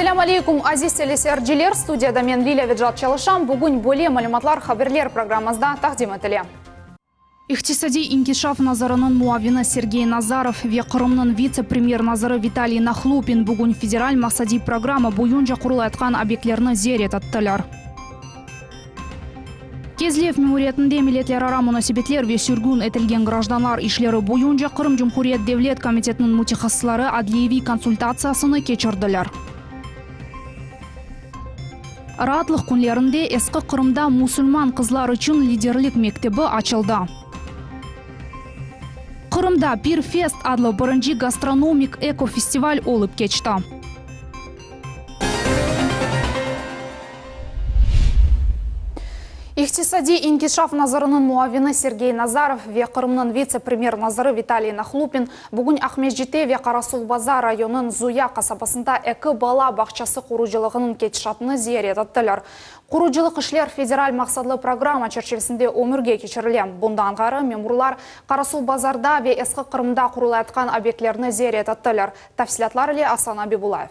Ассаламу алейкум, азиз телесерджилер, студияда мен Лиля Виджат Чалышам. Бүгін бөле малюматлар хаберлер программазда тақдим етіле. Иқтисади инкишаф назарының муавины Сергей Назаров ве Қырымның вице-премьер-назары Виталий Нахлупин бүгін федераль мақсади программа бойынша құрыл айтқан объектлеріні зерет аттылар. Кезлев мемориятында миллетлер ара мунасибетлер ве сүргүн этилген гражданлар ишлері бойынша Қырым Жумхурият Девлет комитетінің мутихассылары адлиеви консультациясыны кечірділер. Ратлық күнлерінде ескі Қырымда мусульман қызлар үшін лидерлік мектебі açılды. Қырымда Пирфест адлы бірінші гастрономик эко-фестиваль олып кечті. Иқтисади инкишаф назарының муавины Сергей Назаров ве Қырымның вице-премьер-назары Виталий Нахлупин бүгін Ахмеджите ве Қарасулбазар районының Зуя қасапасында экі бала бақчасы құружилығының кетішатыны зиярет аттылар. Құружилық ішлер федераль мақсадлы программа черчевесінде өмірге кечірілем. Бұндан ғары мемурлар Қарасулбазарда ве ескі Қырымда құрылы атқан объектлеріні зиярет аттылар. Тафсилатлар ле Асан Абибулаев.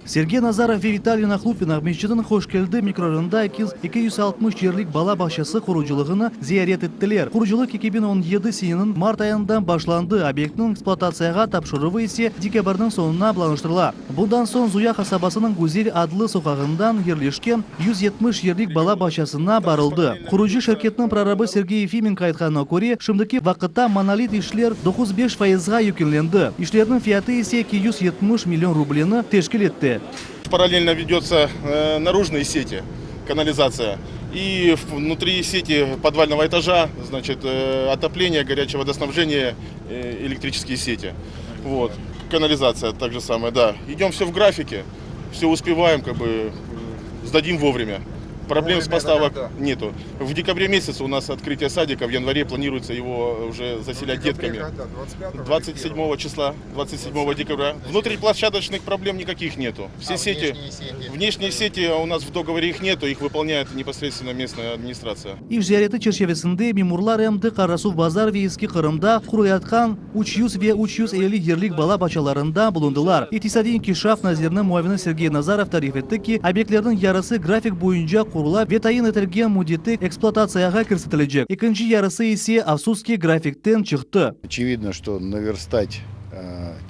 Сергей Назаров и Виталий Нахлупин Ахмеджитінің Хошкелді микрорайонында 260 жерлік бала бақшасы құружилығыны зиярет еттілер. Құружилық 2017 сенінің март айында башланды. Объектінің эксплуатацияға тапшырывы есе декабрның соңына планыштырыла. Бұдан соң Зуя қасабасының Гузель адлы соқағындан ерлешкен 170 жерлік бала бақшасына барылды. Құружи шеркетінің прорабы Сергей Ефименко айтқанына көре, шымдыки вақытта монолит ишлер 95%-ға юкенленді. Ишлердің фияты есе 270 миллион рублені тешкіл етті. Параллельно ведется наружные сети, канализация. И внутри сети подвального этажа, значит, отопление, горячее водоснабжение, электрические сети. Вот. Канализация так же самое, да. Идем все в графике, все успеваем, как бы сдадим вовремя. Проблем с поставок нету. В декабре месяце у нас открытие садика, в январе планируется его уже заселять детками. 27 числа, 27 декабря. Внутриплощадочных проблем никаких нету. Все сети, внешние сети у нас в договоре их нету, их выполняет непосредственно местная администрация. Иш зияреті черчевесінде мемурлар әмді Қарасулбазар ве ескі Қырымда құрылатқан 300 ве 350 ерлік бала бақшаларында бұлындылар. Иқтисади инкишаф назирінің муавины Сергей Назаров тариф етті ки, объектлердің ярысы график бойынша құрула ве тайын етілген мудеті эксплуатацияға кірсітіліжек. Екінші ярысы есе авсузский графиктен чықты. Очевидно, что наверстать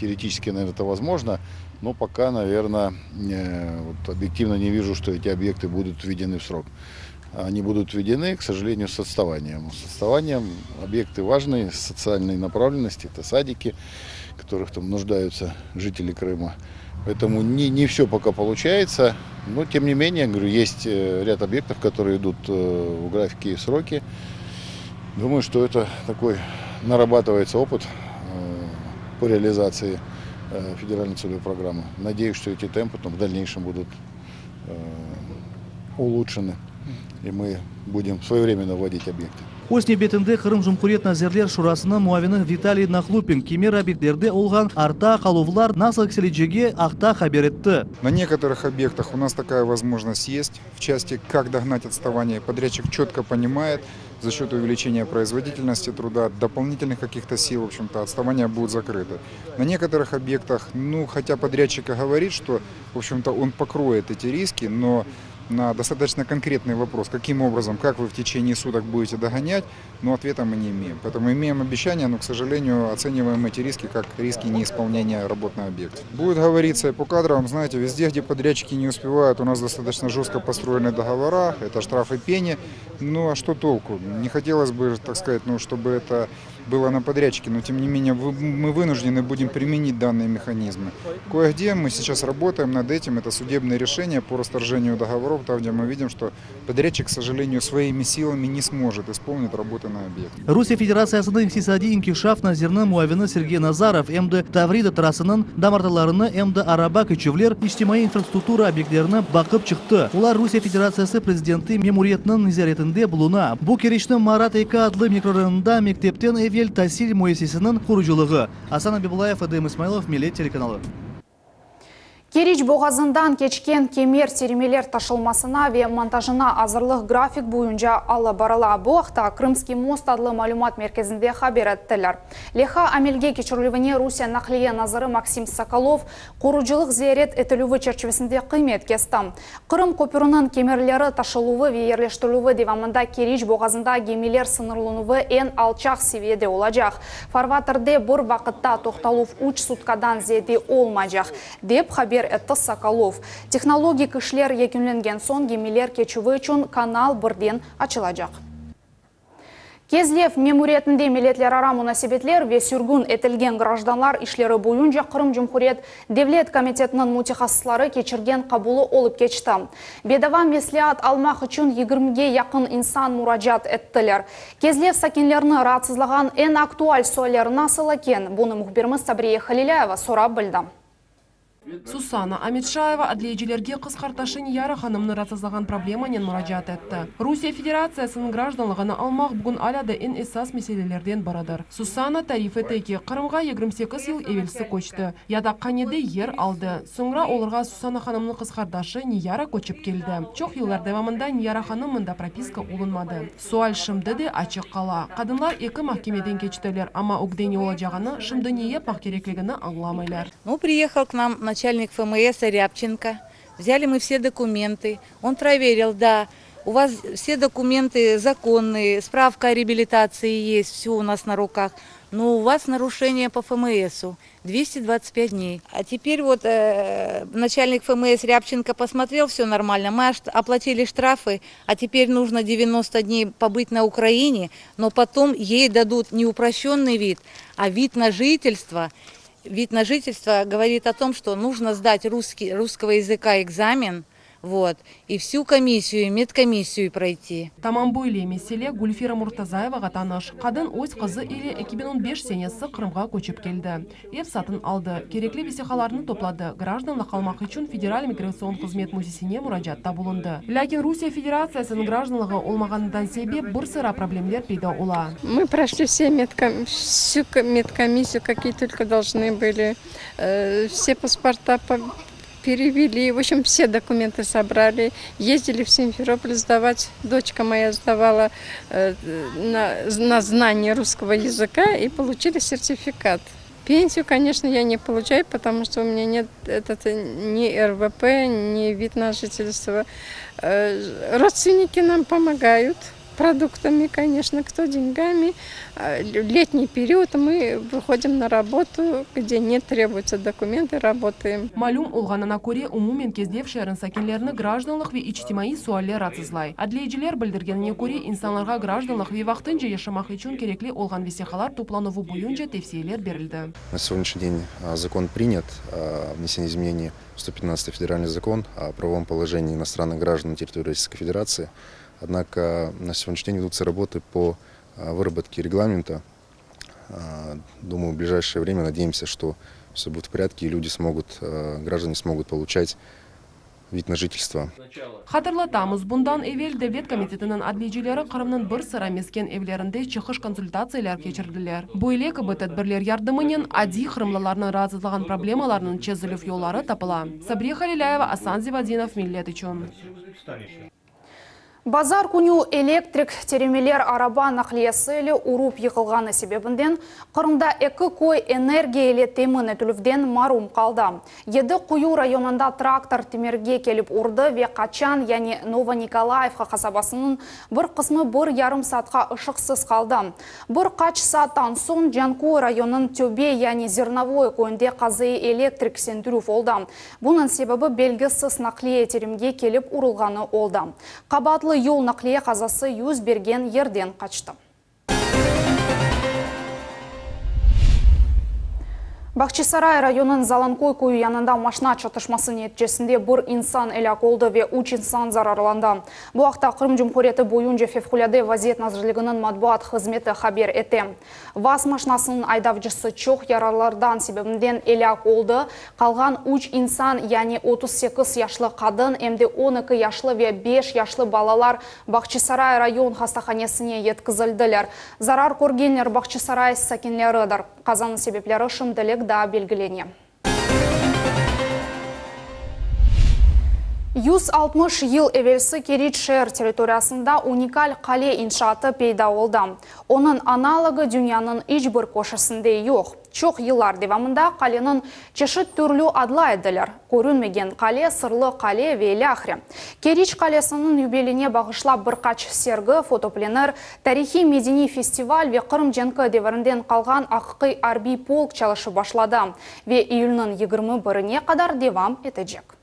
теоретически, наверное, это возможно, но пока, наверное, вот объективно не вижу, что эти объекты будут введены в срок. Они будут введены, к сожалению, с отставанием. С отставанием объекты важные, социальной направленности, это садики, в которых там нуждаются жители Крыма. Поэтому не все пока получается, но тем не менее, говорю, есть ряд объектов, которые идут в графике и сроки. Думаю, что это такой нарабатывается опыт по реализации федеральной целевой программы. Надеюсь, что эти темпы в дальнейшем будут улучшены, и мы будем своевременно вводить объекты. Осне бетінде Қырым Жумхурият Назирлер Шурасының муавины Виталий Нахлупин кемер объекттерде олған арта қалувлар насыл кселеджеге ақта хабер етті. На некоторых объектах у нас такая возможность есть. В части, как догнать отставание, подрядчик четко понимает, за счет увеличения производительности труда, дополнительных каких-то сил, в общем-то, отставания будут закрыты. На некоторых объектах, хотя подрядчик и говорит, что, в общем-то, он покроет эти риски, но на достаточно конкретный вопрос, каким образом, как вы в течение суток будете догонять, но ответа мы не имеем. Поэтому имеем обещание, но, к сожалению, оцениваем эти риски как риски неисполнения работ на объекте. Будет говориться и по кадровым, знаете, везде, где подрядчики не успевают, у нас достаточно жестко построены договора, это штрафы, пени. Ну а что толку? Не хотелось бы, так сказать, чтобы это было на подрядчике, но тем не менее мы вынуждены будем применить данные механизмы. Кое-где мы сейчас работаем над этим, это судебные решения по расторжению договоров, там где мы видим, что подрядчик, к сожалению, своими силами не сможет исполнить работы на объекте. Русия Федерациясының иқтисади инкишаф назирінің муавины Сергей Назаров әмді Таврида трасының дамарталарыны әмді араба көчевлер иштимai инфраструктура объектлеріні бақып чықты. Олар Русия Федерациясы президенті мемориятының низаретінде бұлына. Бұл керешті Марат Эйка адлы микрорайонында мектептен Эвель Тасиль муэссесінің құружилығы. Асан Абибулаев, Эдем Исмайлов, Милет телеканалы. Керич боғазындан кечкен кемер теремелер ташылмасына ве монтажына азырлық график бойынша алла барала. Бұақта Крымский мост адлы малюмат мерkezінде хабер еттілер. Леха амелге кечірлівіне Русия нақлие назары Максим Соколов қоручылық зиярет етілуі черчевесінде қымет кесті. Қырым көпірінің кемерлері ташылуы ве ерлештілуі девамында Керич боғазында гемелер сынырлынуы en алчақ севеде олажақ. Фарватерде бір вақытта тоқталув уч суткадан зеде олмажақ. Деп хабер етті Соколов. Технология кішлер екінленген сон гемелер кечуі үшін канал бірден ачылажақ. Кезлев мемуриетінде милетлер ара мунасибетлер ве сүргін етілген гражданлар ишлері бойынша Қырым Жұмхурет Девлет комитетінің мутихассылары кечірген қабулы олып кечті. Бедава меслиат алмақ үшін 20-ге яқын инсан мураджат еттілер. Кезлев сакенлеріні раатсызлаған en актуаль сойлер насыл екен. Бұны мұхберіміз Сабрия Халиляева сорап білді. Сусана Амитшаева адлейджілерге қысқарташын яры ханымны рассызлаған проблеманен мұражат етті. Русия Федерациясының гражданлығына алмақ бүгін аляды ен эсас меселелерден барадыр. Сусана тарифы тейке Қырымға 28 ел евелсі көчті. Яда қанеде ер алды. Соңра оларға Сусана ханымның қысқардашы Нияра көчіп келді. Чоқ еллар девамында Нияра ханымында прописка олынмады. Суаль шымды де ачық қала. Қадынлар екі махкемеден кечтілер, ама үгдені олажағаны шымды ние пақкерекілігіні аңламайлар. Приехал к нам начальник ФМС Рябченко. Взяли мы все документы. Он проверил, да, у вас все документы законные, справка о реабилитации есть, все у нас на руках. Но у вас нарушение по ФМСу 225 дней. А теперь вот начальник ФМС Рябченко посмотрел, все нормально. Мы оплатили штрафы, а теперь нужно 90 дней побыть на Украине, но потом ей дадут не упрощенный вид, а вид на жительство. Вид на жительство говорит о том, что нужно сдать русского языка экзамен, вот, и всю комиссию, медкомиссию пройти. Тамам бойле меселе Гульфира Муртазаева таныш. Қадын өз қызы или 2015 сенесі Қырымға көчіп келді. Ев сатын алды. Керекли весехаларны топлады. Гражданлы қалмақ үшін федераль миграцион қызмет музесіне мұражатта болынды. Ләкин Русия Федерациясының гражданлығы олмағандан себеп бір сыра проблемлер пейда ола. Мы прошли всю медкомиссию, какие только должны были. Все паспорта перевели, в общем, все документы собрали, ездили в Симферополь сдавать, дочка моя сдавала на знание русского языка и получили сертификат. Пенсию, конечно, я не получаю, потому что у меня нет ни РВП, ни вид на жительство. Родственники нам помогают. Продуктами, конечно, кто деньгами. Летний период мы выходим на работу, где не требуются документы, работаем. Малюм олғанына көре умумен кездев шәрін сакенлеріні гражданлық ве ичтимаи суаллер атызлай. Адлейджілер білдіргеніне көре инсанларға гражданлық ве вақтынжа яшамақ үшін керекли олған весехалар топланову бойынша тевсиелер берілді. На сегодняшний день закон принят о внесении изменений в 115 федеральный закон о правовом положении иностранных граждан на территории Российской Федерации. Однако на сегодняшний день ведутся работы по выработке регламента. Думаю, в ближайшее время надеемся, что все будет в порядке и люди граждане смогут получать вид на жительство. Хатырлатамыз, бұндан evvel Devlet комитетінің адлейджілері Қырымның бір сыра мескен евлерінде чықыш консультациялар кечірділер. Бойле кібі тәдбірлер ярдымынен ади қырымлыларының разызлаған проблемаларының чезіліп yolları tapıla. Сабрия Халиляева, Асан Зивадинов, Миллет үшін. Базар күню электрик теремелер араба нақлиясы елі ұруп еқылғаны себебінден Қырымда экі кой энергия елі темін өтілівден марум қалды. Еді Құю районында трактор темерге келіп ұрды ве Қачан, яни Новониколаевқа қасабасының бір қысмы бір ярым сатқа ұшықсыз қалды. Бір қач саттан соң Жанку районын төбе, яни зерновой көнде қазы электрик сендіру олды. Бұның себебі белгісіз нақлия теремге келіп ұрылғаны олды. Қабатлы yol нақлие қазасы yüz берген ерден қачты. Бақчисарай районын Заланкой көйі янында машина чатышмасы нәтижесінде бір инсан әлі қолды ве 3 инсан зарарланды. Бұл ақта Қырым Жұмхуреті бойынша февкуляде вазиет назырлығының матбуат қызметі хабер еті. ВАЗ машинасының айдавжысы чоқ ярарлардан себебінден әлі қолды. Қалған 3 инсан, яғни 38 яшлы қадын, әмде 12 яшлы ве 5 яшлы балалар Бақчисарай район хастаханесіне еткізілділер. Зарар көргенлер Бақчисарай сакенлерідір. Қазаның себеплері шымділік да белгілене. 160 ел эвелсі Керич шер территориясында уникаль қале иншаты пейда олды. Оның аналогы дүнияның ичбір көшісінде жоқ. Чоқ еллар девамында қаленің чешіт түрлі адла еділер. Көрінмеген қале, сырлы қале вейлі ахры. Керич қалесінің юбеліне бағышлап бірқач сергі, фотопленер, тарихи медени фестиваль ве Қырым женкі деверінден қалған аққы арби полк чалышы башлады. Ве июльнің 21-не қадар девам етежек.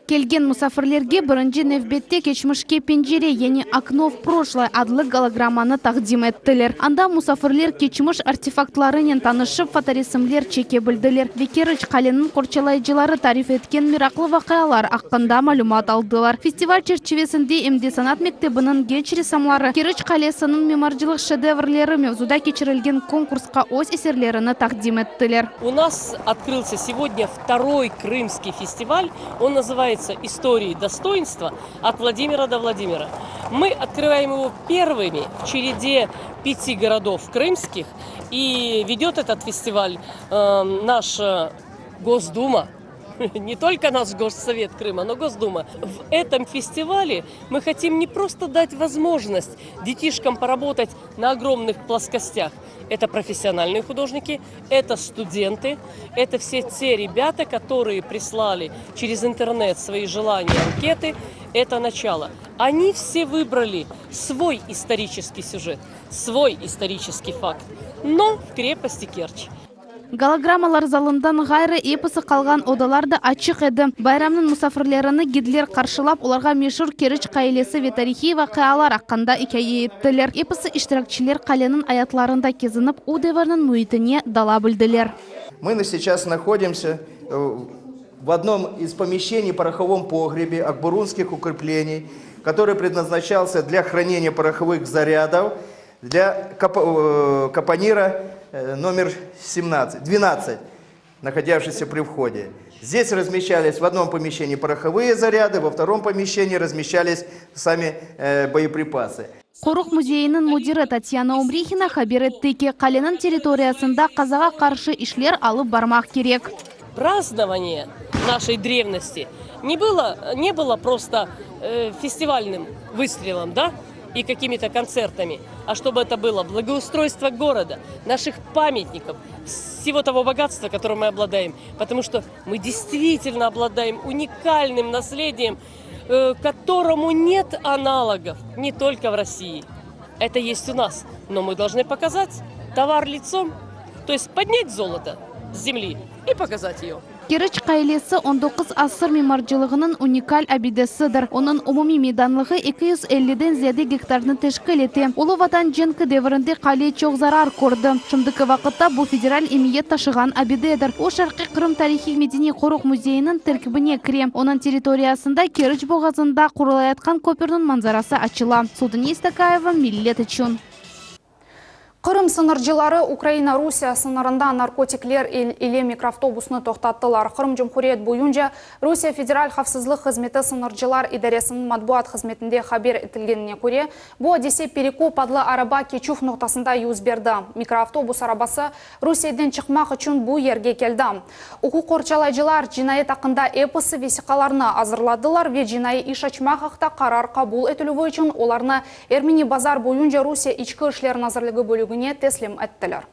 Келген мұсафірлерге бірінші нөвбетте кечмішке пенжере, яғни окно в прошлое адлы голограмманы тақдим еттілер. Анда мұсафірлер кечміш артефактларымен танышып фоторесімлер чеке білділер. Керич қаленің қорчалайчылары тариф еткен мирақлы вақиялар аққында малюмат алдылар. Фестиваль черчевесінде МД санат мектебінің генч ресамлары Керич қалесінің меморджилық шедеврлері мевзуда кечірілген конкурсқа ось эсерлеріні тақдим еттілер. У нас открылся сегодня второй крымский фестиваль. Он называется «Истории достоинства от Владимира до Владимира». Мы открываем его первыми в череде 5 городов крымских. И ведет этот фестиваль наша Госдума. Не только наш Госсовет Крыма, но Госдума. В этом фестивале мы хотим не просто дать возможность детишкам поработать на огромных плоскостях. Это профессиональные художники, это студенты, это все те ребята, которые прислали через интернет свои желания, анкеты. Это начало. Они все выбрали свой исторический сюжет, свой исторический факт, но в крепости Керчь. Голограммалар залындан ғайры эпосы қалған одаларды ачық еді. Байрамның мұсафірлеріні гидлер қаршылап, оларға мешур Керич қайлесі ве тарихи вақиялар аққанда икәйе еттілер. Эпосы иштиракчилер қаленің аятларында кезініп, у девернің муитіне дала білділер. Мы сейчас находимся в одном из помещений пороховом погребе Акбурунских укреплений, который предназначался для хранения пороховых зарядов для капонира номер 12, находившийся при входе. Здесь размещались в одном помещении пороховые заряды, во втором помещении размещались сами боеприпасы. Қорық музейінің мудирі Татьяна Умрихина хабар етті ке қаленің территориясында қазаға қаршы ишлер алып бармақ керек. Празднование нашей древности не было просто фестивальным выстрелом, да? И какими-то концертами, а чтобы это было благоустройство города, наших памятников, всего того богатства, которым мы обладаем, потому что мы действительно обладаем уникальным наследием, которому нет аналогов не только в России. Это есть у нас, но мы должны показать товар лицом, то есть поднять золото с земли и показать ее. Керич қайлесі 19 асыр меморджилығының уникаль абидесідір. Оның умуми мейданлығы 250-ден зияде гектарны тешкіл ете. Улы ватан женкі деверінде қали чоқ зарар көрді. Шымдықы вақытта бұл федераль емиет ташыған абидедір. О Шарқи Қырым тарихи медени қорық музейінің тіркібіне кіре. Оның территориясында Керич боғазында құрылайатқан көпірінің манзарасы ачыла. Судыне Истакаева, Миллет үшін. Қырым сыныржылары Украина-Русия сынырында наркотиклер или микроавтобусны тоқтаттылар. Қырым Жумхуриет бойынша Русия Федераль Хавсызлық қызметі сыныржылар идаресінің матбуат қызметінде хабар етілгеніне көре, бұл Одессе Перекоп адлы араба кечуф ноқтасында юз берді. Микроавтобус арабасы Русиядан шықмақ үшін бұл ерге келді. Оқу қорчалайжылар жинайет ақында эпосы весиқаларына азырладылар ве жинайы иш açmaq ақта қарар қабул етілуі үшін оларына Эрмени базар бойынша Русия ичкі ішлер назырлығы бөлігіне теслим еттілер.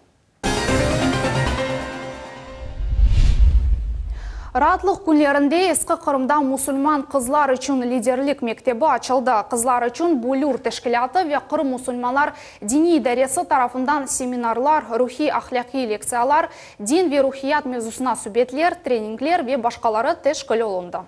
Ратлық күнлерінде ескі Қырымда мұсылман қызлар үшін лидерлік мектебі açılды. Қызлар үшін Булюр тәшкілаты ве Қырым мұсылманлар дини идаресі тарафындан семинарлар, рухи ахляқи лекциялар, дин ве рухият мевзусына сүбетлер, тренинглер ве башқалары тәшкіл олынды.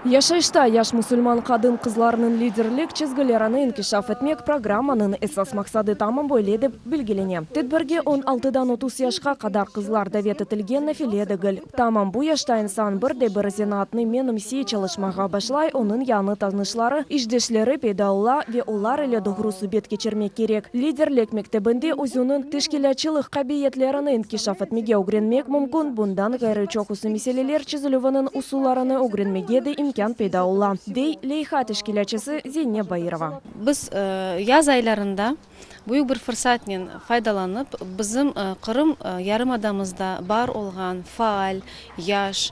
Яшайшта яш мусульман қадын қызларының лидерлік чизгілеріні инкишаф етмек программаның эсас мақсады тамын бойледі білгелене. Тедбірге 16-дан 30 яшқа қадар қызлар дәвет етілген нәфиледігіл. Тамын бұ яшта инсан бірде бір зенатны менім сей чалышмаға башлай, оның яны танышлары, ішдешлері пейдаула ве олар елі дұғыру сүбет кечермек керек. Лидерлік мектебінде өзінің тешкелячылық қабиетлеріні инкишаф етмеге угренмек мүмкін, бұндан ғайры чоқусы меселелер чизілуінің усуларыны угренмеге де имкан пейдаула. Дей Лейха тешкелячысы Зене Байырова. Біз яз айларында Büyük bir fırsatnen faydalanıp bizim Kırım yarımadamızda bar olgan faal, yaş,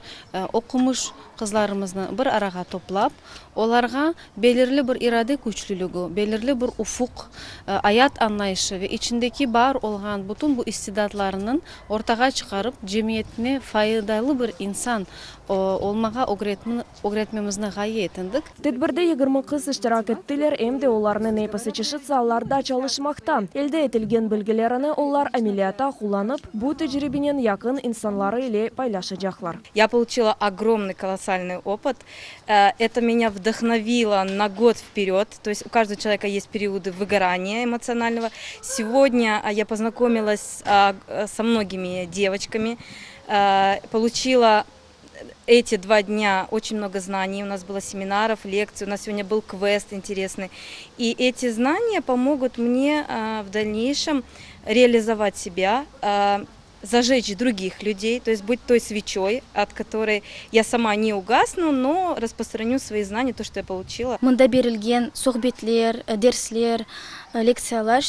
okumuş kızlarımızı bir araga toplap, olarga belirli bir irade güçlülüğü, belirli bir ufuk, hayat anlayışı ve içindeki bar olgan bütün bu istidatlarının ortaga çıkarıp cemiyetine faydalı bir insan olmağa öğretmemizni gaye etindik. Tedbirde 20 kız iştirak ettiler, hem de onların hepsi çeşit sallarda çalışmakta. Elde etilgen bilgilerini onlar ameliyata kullanıp bu tecrübenin yakın insanları ile paylaşacaklar. Я получила огромный колоссальный опыт. Это меня вдохновило на год вперед. То есть у каждого человека есть периоды выгорания эмоционального. Сегодня я познакомилась со многими девочками, получила эти 2 дня очень много знаний. У нас было семинаров, лекций, у нас сегодня был квест интересный. И эти знания помогут мне в дальнейшем реализовать себя, зажечь других людей, то есть быть той свечой, от которой я сама не угасну, но распространю свои знания, то, что я получила. Мында берилген сөхбетлер, дерслер, лекциялар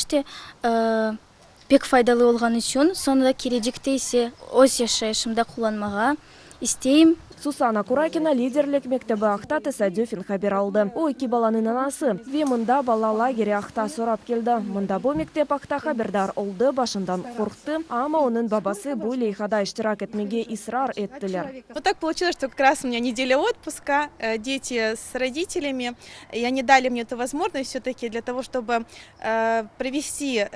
пек файдалы болгон үчүн, сонда келечекте исе өз жашайышымда кулланмага истейм. Сусана Куракина лидерлік мектебі ақта тесадюфин хабер алды. О 2 баланың анасы. Ве мында бала лагері ақта сорап келді. Мында бұл мектеп ақта хабердар олды, башындан қорқты, ама оның бабасы бұл лейхада иштирак етмеге исрар еттілер. Вот так получилось, что как раз у меня неделя отпуска, дети с родителями, и они дали мне эту возможность все-таки для того, чтобы провести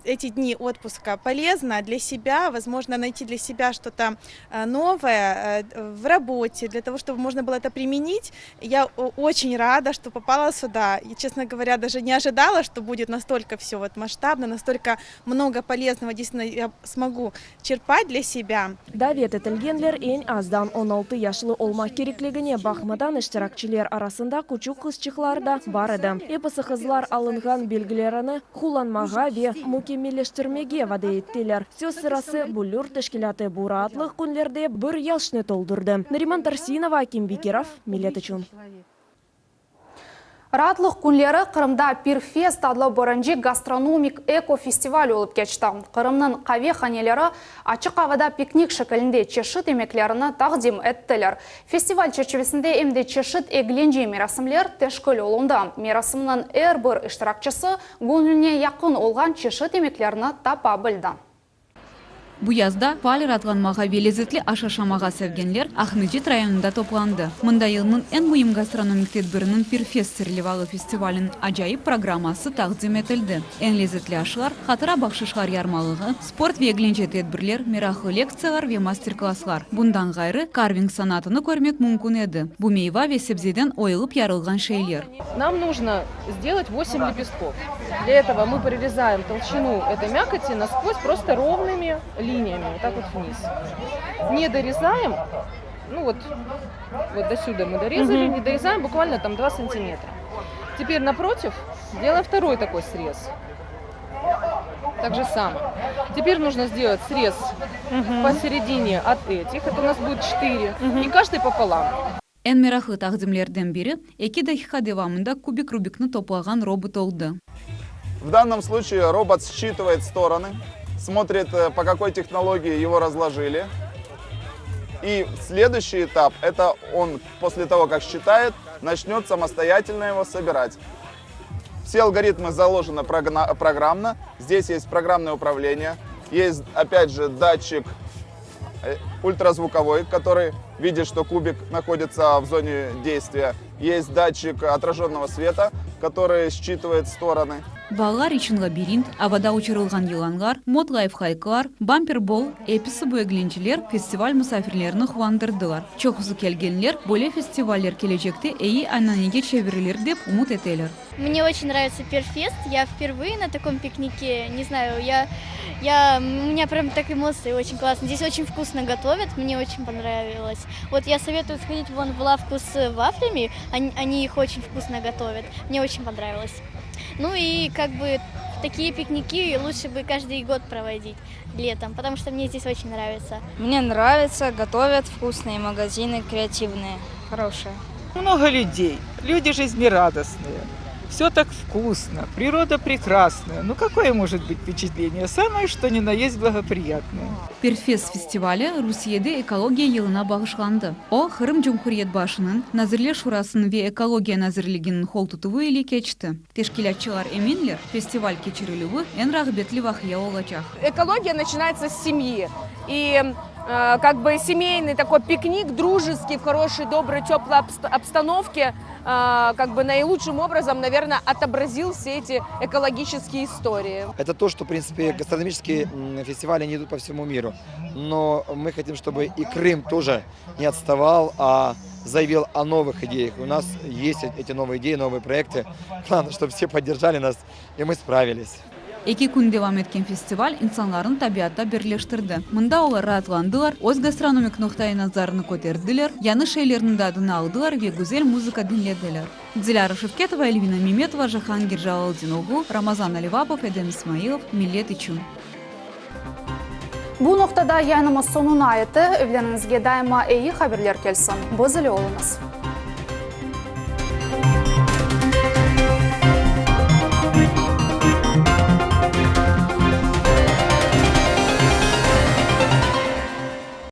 эти дни отпуска полезно для себя, возможно, найти для себя что-то новое в работе, для того, чтобы можно было это применить. Я очень рада, что попала сюда. И, честно говоря, даже не ожидала, что будет настолько все вот масштабно, настолько много полезного действительно я смогу черпать для себя. Давет етілгенлер ең аздан 16 яшылы олма кереклігіне бақмадан іштиракчилер арасында күчік қызчықларда бар еді. Епісі қызлар алынған белгілеріні хуланмаға ве мукемелештірмеге вады еттелер. Сөз сырасы бұлюр тешкілаты бұратлық күнлерде бір ялшны толдырды. Нариман Тарсинова, Аким Бекеров, Милет үшін. Ратлық күнлері Қырымда Пирфест адлы бұрынжи гастрономик эко-фестиваль олып кечті. Қырымның қаве ханелері ачық авада пикник шекілінде чешіт емеклеріні тақдим әттілер. Фестиваль чечевесінде емде чешіт егленже мерасымлер тешкіл олында. Мерасымның бір іштіракчысы гөнліне яқын олған чешіт емеклеріні тапа білді. Bu yazda faal rahatlanmağa ve lezzetli aşaşamağa sevgenler Ahmedjit rayonunda toplandı. Mında yılının en mühim gastronomik tedbirinin Pirfest Sirlivalı Festivalinin acayip programması takdim edildi. En lezzetli aşılar, hatıra bakşışlar yarmalığı, sport ve eğlence tedbirler, meraklı leksiyalar ve masterklasslar. Bundan gayrı carving sanatını görmek mümkün edi. Bu meyve ve sebzeden oyılıp yarılgan şeyler. Нам нужно сделать 8 лепестков. Для этого мы прорезаем толщину этой мякоти насквозь просто ровными линиями, вот так вот вниз. Не дорезаем, ну вот до сюда мы дорезали, не дорезаем буквально там 2 сантиметра. Теперь напротив делаем второй такой срез. Так же самое. Теперь нужно сделать срез посередине от этих, это у нас будет 4, и каждый пополам. En meraklı takdimlerden biri 2 dakika devamında kubik Rubik'ni toplagan robot oldu. В данном случае робот считывает стороны, смотрит, по какой технологии его разложили. И следующий этап, это он после того, как считает, начнет самостоятельно его собирать. Все алгоритмы заложены программно. Здесь есть программное управление. Есть, опять же, датчик ультразвуковой, который видит, что кубик находится в зоне действия. Есть датчик отраженного света, который считывает стороны. Балалар için labirint, avada uçurulgan yılanlar, mod lifehacke'lar, bumper ball, episi bu eğlenceler festival misafirlerini kuvandırdılar. Çoğusu kelgenler böyle festivaller gelecekte iyi ananege çevirilir dep umut eteler. Мне очень нравится Пирфест. Я впервые на таком пикнике, не знаю, у меня прям так эмоции очень классные. Здесь очень вкусно готовят, мне очень понравилось. Вот я советую сходить вон в лавку с вафлями, они их очень вкусно готовят. Мне очень понравилось. Ну и как бы такие пикники лучше бы каждый год проводить летом, потому что мне здесь очень нравится. Мне нравится, готовят вкусные магазины, креативные, хорошие. Много людей, люди жизнерадостные. Все так вкусно, природа прекрасная. Ну какое может быть впечатление? Самое что ни на есть благоприятное. Перфес фестивале Русиеде экология йылына багышланды. О Кырым Жумхуриет башынын Назирлер шурасынын ве экология назирлигинин хол тутуvu или кечти. Тешкилатчылар эменлер фестиваль кечирилүүгү эн рагбетли вахыя олачак. Экология начинается с семьи. И как бы семейный такой пикник, дружеский, в хорошей, доброй, теплой обстановке, как бы наилучшим образом, наверное, отобразил все эти экологические истории. Это то, что, в принципе, гастрономические фестивали не идут по всему миру. Но мы хотим, чтобы и Крым тоже не отставал, а заявил о новых идеях. У нас есть эти новые идеи, новые проекты. Главное, чтобы все поддержали нас, и мы справились. 2 күн девам эткен фестиваль инсанларын табиатта бирлештирди. Мында олар раатландылар, өз гастрономик нуктай назарыны көтердилер, яны шейлеринин дадын алдылар ве гүзел музыка dinlediler. Диляра Шевкетова, Эльвина Меметова, Жахангир Жалалдин Оғу, Рамазан Аливапов, Эдем Исмаилов, Милет Ичун. Bu noktada yayınımız sonuna ayeti. Evlerinize daima iyi haberler gelsin. Bozulu olunuz.